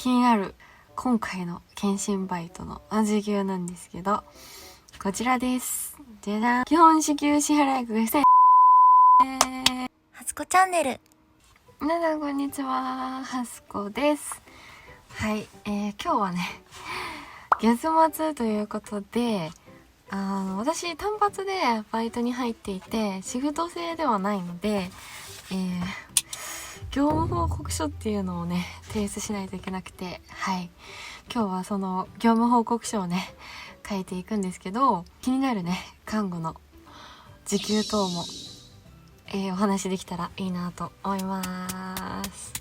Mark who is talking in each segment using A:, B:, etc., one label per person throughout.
A: 気になる今回の検診バイトの時給なんですけど、こちらです。じゃじゃん。基本支給支払額が1000円。
B: はつこチャンネル。
A: 皆さんこんにちは、はすこです。はい、今日はね、月末ということで、私単発でバイトに入っていて、シフト制ではないので、業務報告書っていうのをね、提出しないといけなくて、はい。今日はその業務報告書をね、書いていくんですけど、気になるね、看護の時給等も、お話できたらいいなと思います。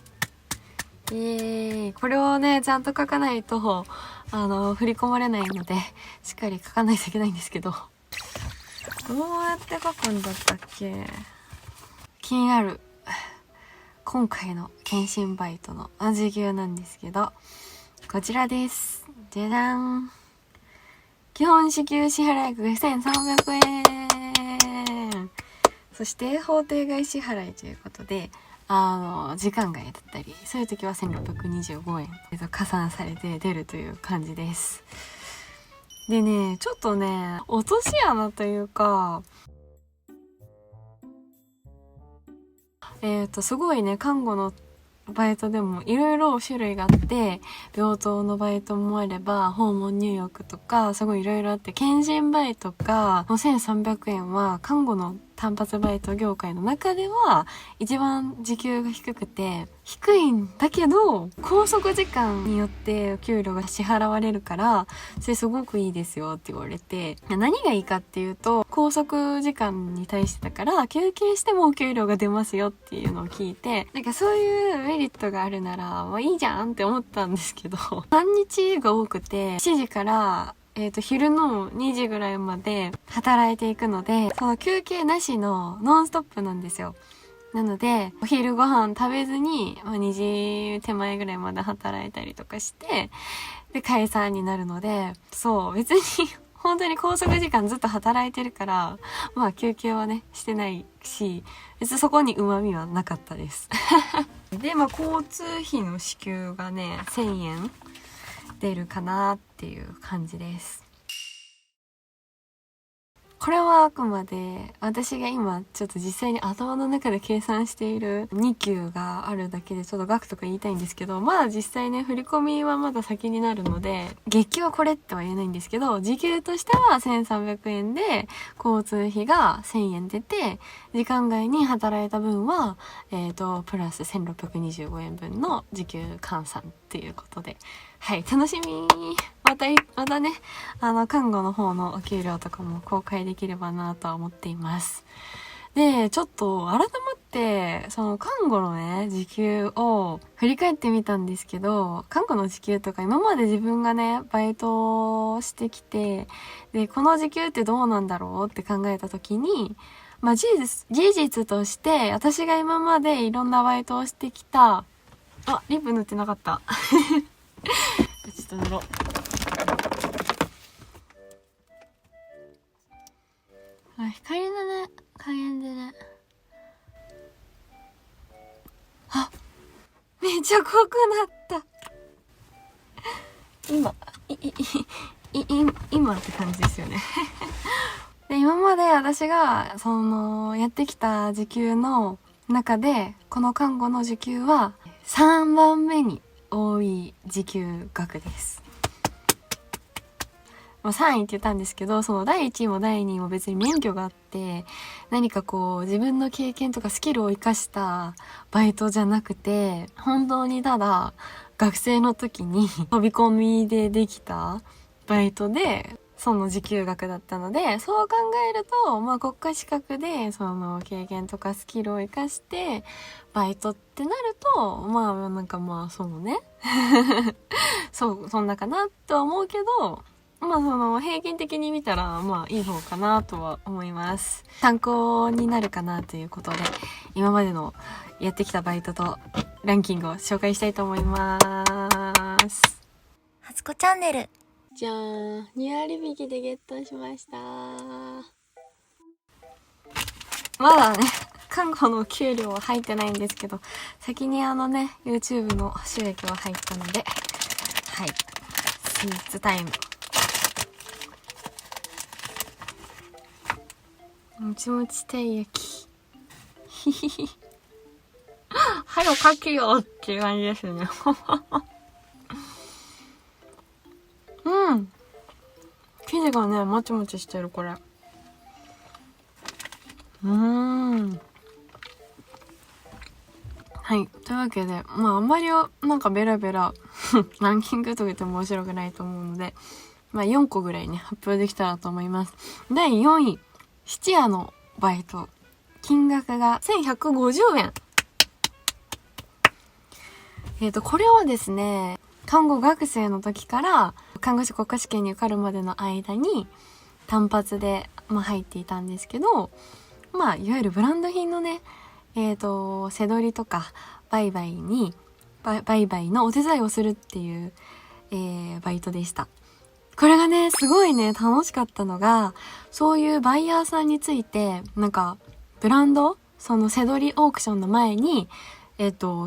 A: これをね、ちゃんと書かないと、振り込まれないので、しっかり書かないといけないんですけど、どうやって書くんだったっけ？気になる今回の検診バイトの時給なんですけど、こちらです。じゃじゃん。基本支給支払額が1300円。そして法定外支払いということで、時間外だったり、そういう時は1625円、加算されて出るという感じです。でね、ちょっとね、落とし穴というか、すごいね、看護のバイトでもいろいろ種類があって、病棟のバイトもあれば、訪問入浴とか、すごいいろいろあって、検診バイトが、1300円は看護の単発バイト業界の中では一番時給が低くて、低いんだけど拘束時間によってお給料が支払われるから、それすごくいいですよって言われて、何がいいかっていうと、拘束時間に対してだから休憩してもお給料が出ますよっていうのを聞いて、なんかそういうメリットがあるならまあいいじゃんって思ったんですけど、半日が多くて7時から昼の2時ぐらいまで働いていくので、その休憩なしのノンストップなんですよ。なので、お昼ご飯食べずに、2時手前ぐらいまで働いたりとかして、で、解散になるので、そう、別に本当に拘束時間ずっと働いてるから、まあ休憩はね、してないし、別にそこに旨味はなかったです。で、まあ交通費の支給がね、1000円出るかなっていう感じです。これはあくまで私が今ちょっと実際に頭の中で計算している2級があるだけでちょっと額とか言いたいんですけど、まだ実際ね、振り込みはまだ先になるので、月給はこれっては言えないんですけど、時給としては1300円で交通費が1000円出て、時間外に働いた分はプラス1625円分の時給換算っていうことで、はい、楽しみ。またね、看護の方のお給料とかも公開できればなとは思っています。で、ちょっと改まって、その看護のね、時給を振り返ってみたんですけど、看護の時給とか今まで自分がね、バイトしてきて、で、この時給ってどうなんだろうって考えたときに、まあ事実として、私が今までいろんなバイトをしてきた、リップ塗ってなかった。ちょっと塗ろう。光のね、加減でね。めっちゃ濃くなった。今って感じですよね。で、今まで私が、やってきた時給の中で、この看護の時給は3番目に多い時給額です。3位って言ったんですけど、その第1位も第2位も別に免許があって、何かこう自分の経験とかスキルを活かしたバイトじゃなくて、本当にただ学生の時に飛び込みでできたバイトで、その時給額だったので、そう考えると、まあ国家資格でその経験とかスキルを活かしてバイトってなると、まあなんかまあそうね。そんなかなとは思うけど、まあ平均的に見たらまあいい方かなとは思います。参考になるかなということで、今までのやってきたバイトとランキングを紹介したいと思います。
B: はつこチャンネル。
A: じゃーん、2割引きでゲットしました。まだね、看護の給料は入ってないんですけど、先にYouTube の収益は入ったので、はい、スイーツタイム。もちもちてい焼き。ひひひ。はよかけよっていう感じですね。うん。生地がね、もちもちしてる、これ。はい。というわけで、まあ、あんまりなんかベラベラ、ランキングとか言っても面白くないと思うので、まあ、4個ぐらいね、発表できたらと思います。第4位。質屋のバイト。金額が1150円。これはですね、看護学生の時から看護師国家試験に受かるまでの間に単発で、入っていたんですけど、いわゆるブランド品のね、背取りとか売買のお手伝いをするっていう、バイトでした。これがね、すごいね、楽しかったのが、そういうバイヤーさんについて、なんか、ブランドその背取りオークションの前に、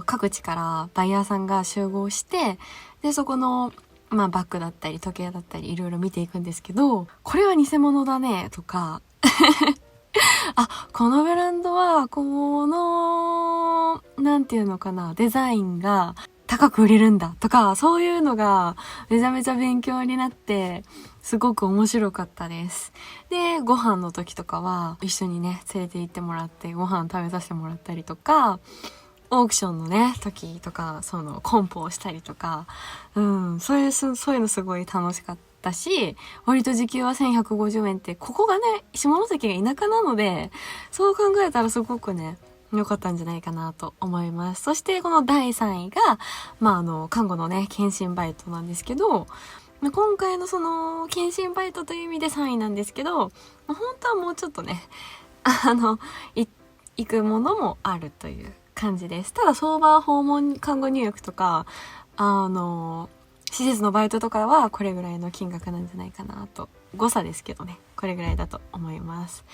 A: 各地からバイヤーさんが集合して、で、そこの、バッグだったり、時計だったり、いろいろ見ていくんですけど、これは偽物だね、とか、あ、このブランドは、この、なんていうのかな、デザインが高く売れるんだとか、そういうのがめちゃめちゃ勉強になって、すごく面白かったです。で、ご飯の時とかは一緒にね、連れて行ってもらってご飯食べさせてもらったりとか、オークションのね、時とか、コンポをしたりとか、そういうのすごい楽しかったし、割と時給は1150円って、ここがね、下関が田舎なので、そう考えたらすごくね、良かったんじゃないかなと思います。そしてこの第3位が、看護のね、検診バイトなんですけど、今回の検診バイトという意味で3位なんですけど、本当はもうちょっとね、行くものもあるという感じです。ただ相場訪問看護入浴とか、施設のバイトとかはこれぐらいの金額なんじゃないかなと。誤差ですけどね、これぐらいだと思います。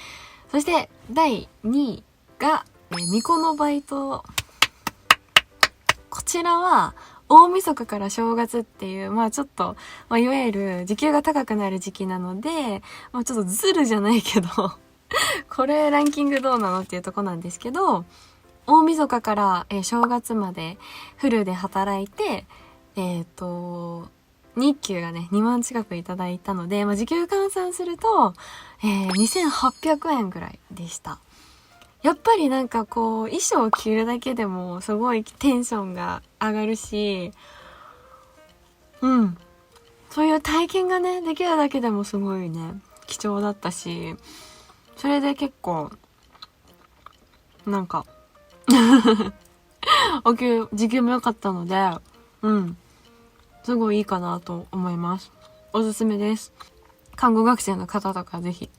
A: そして第2位が、巫女のバイト。こちらは大晦日から正月っていう、ちょっと、いわゆる時給が高くなる時期なので、ちょっとズルじゃないけど、これランキングどうなのっていうとこなんですけど、大晦日から、正月までフルで働いて、日給がね、2万近くいただいたので、時給換算すると、2800円ぐらいでした。やっぱりなんかこう、衣装を着るだけでもすごいテンションが上がるし、そういう体験がね、できるだけでもすごいね、貴重だったし、それで結構、なんか、時給も良かったので、すごいいいかなと思います。おすすめです。看護学生の方とかぜひ、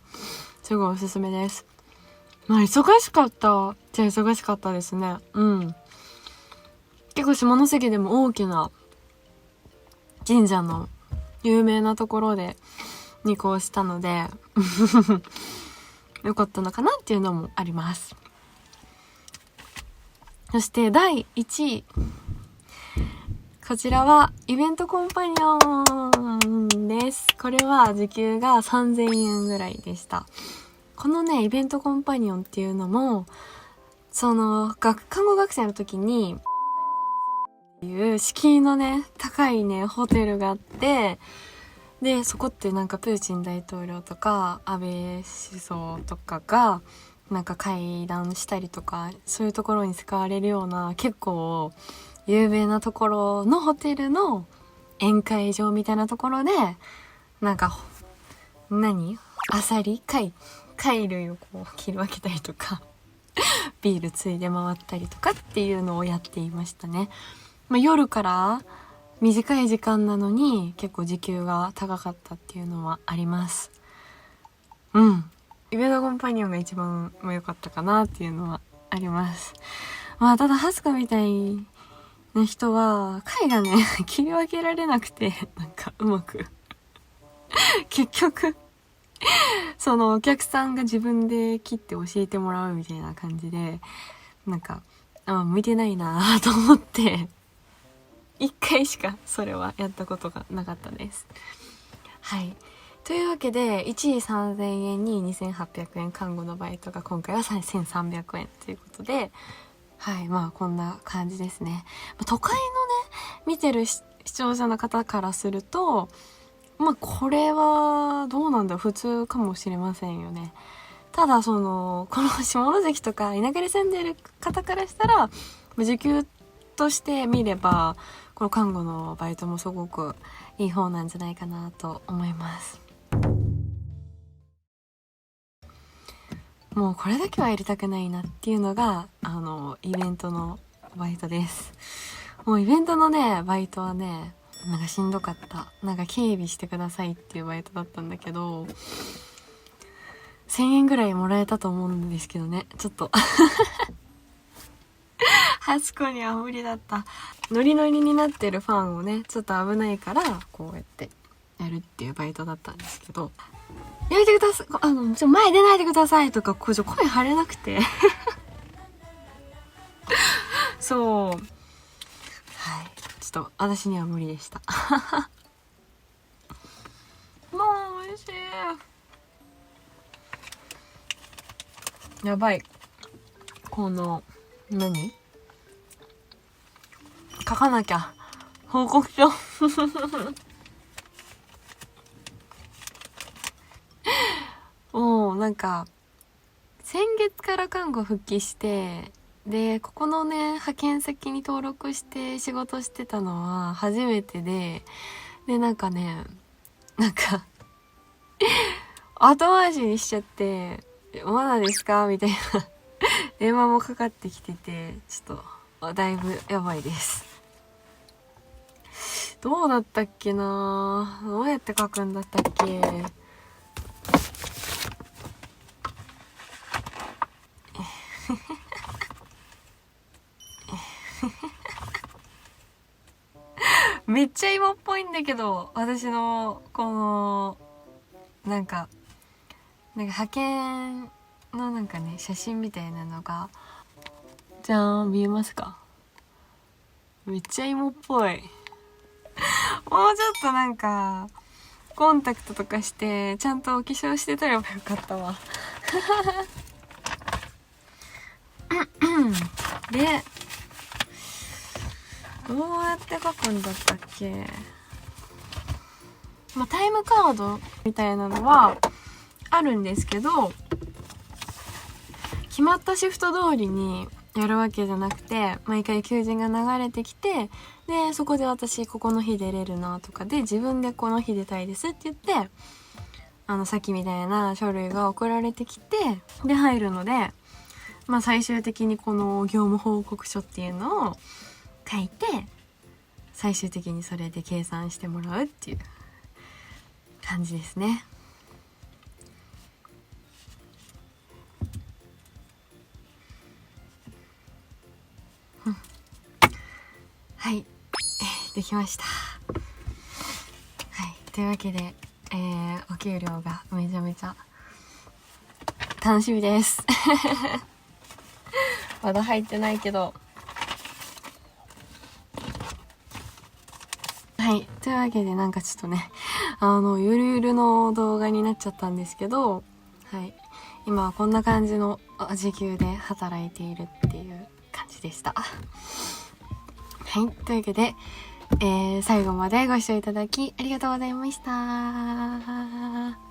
A: すごいおすすめです。忙しかったじゃ忙しかったですね。結構下関でも大きな神社の有名なところで2校したのでよかったのかなっていうのもあります。そして第1位。こちらはイベントコンパニオンです。これは時給が3000円ぐらいでした。このね、イベントコンパニオンっていうのも、看護学生の時に、いう敷居のね、高いね、ホテルがあって、で、そこってなんかプーチン大統領とか、安倍首相とかが、なんか会談したりとか、そういうところに使われるような、結構、有名なところのホテルの宴会場みたいなところで、なんか、アサリ貝類をこう切り分けたりとかビールついで回ったりとかっていうのをやっていましたね。夜から短い時間なのに結構時給が高かったっていうのはあります。イベントコンパニオンが一番良かったかなっていうのはあります。ただハスカみたいな人は貝がね切り分けられなくて、なんかうまく結局そのお客さんが自分で切って教えてもらうみたいな感じで、なんか、向いてないなぁと思って、一回しかそれはやったことがなかったです。はい。というわけで、1時3000円に2800円看護のバイトが今回は1300円ということで、はい。まあ、こんな感じですね。都会のね、見てる視聴者の方からすると、まあ、これは、どうなんだろう、普通かもしれませんよね。ただ、この下関とか田舎に住んでる方からしたら、時給として見れば、この看護のバイトもすごくいい方なんじゃないかなと思います。もうこれだけはやりたくないなっていうのが、イベントのバイトです。もうイベントのね、バイトはね、なんかしんどかった。なんか警備してくださいっていうバイトだったんだけど、1000円ぐらいもらえたと思うんですけどね、ちょっと。初子には無理だった。ノリノリになってるファンをね、ちょっと危ないから、こうやってやるっていうバイトだったんですけど、やめてください、前出ないでくださいとか、声張れなくて。そう。はい。ちょっと、私には無理でした。もう、美味しい。やばい。何書かなきゃ。報告書。もうなんか、先月から看護復帰して、で、ここのね、派遣先に登録して仕事してたのは初めてで、で、なんかね、後回しにしちゃって、まだですかみたいな電話もかかってきてて、ちょっと、だいぶやばいです。どうだったっけな？どうやって書くんだったっけ？めっちゃ芋っぽいんだけど、私の、なんか派遣のなんかね、写真みたいなのが、じゃーん、見えますか？めっちゃ芋っぽい。もうちょっとなんか、コンタクトとかして、ちゃんとお化粧してたらよかったわ。で、どうやって書くんだったっけ？まあ、タイムカードみたいなのはあるんですけど、決まったシフト通りにやるわけじゃなくて、毎回求人が流れてきて、で、そこで私ここの日出れるなとかで、自分でこの日出たいですって言って、さっきみたいな書類が送られてきて、で、入るので、まあ最終的にこの業務報告書っていうのを書いて、最終的にそれで計算してもらうっていう感じですね。はい、できました。はい、というわけで、お給料がめちゃめちゃ楽しみです。まだ入ってないけど。はい、というわけでなんかちょっとね、ゆるゆるの動画になっちゃったんですけど、はい、今はこんな感じの時給で働いているっていう感じでした。はい、というわけで、最後までご視聴いただきありがとうございました。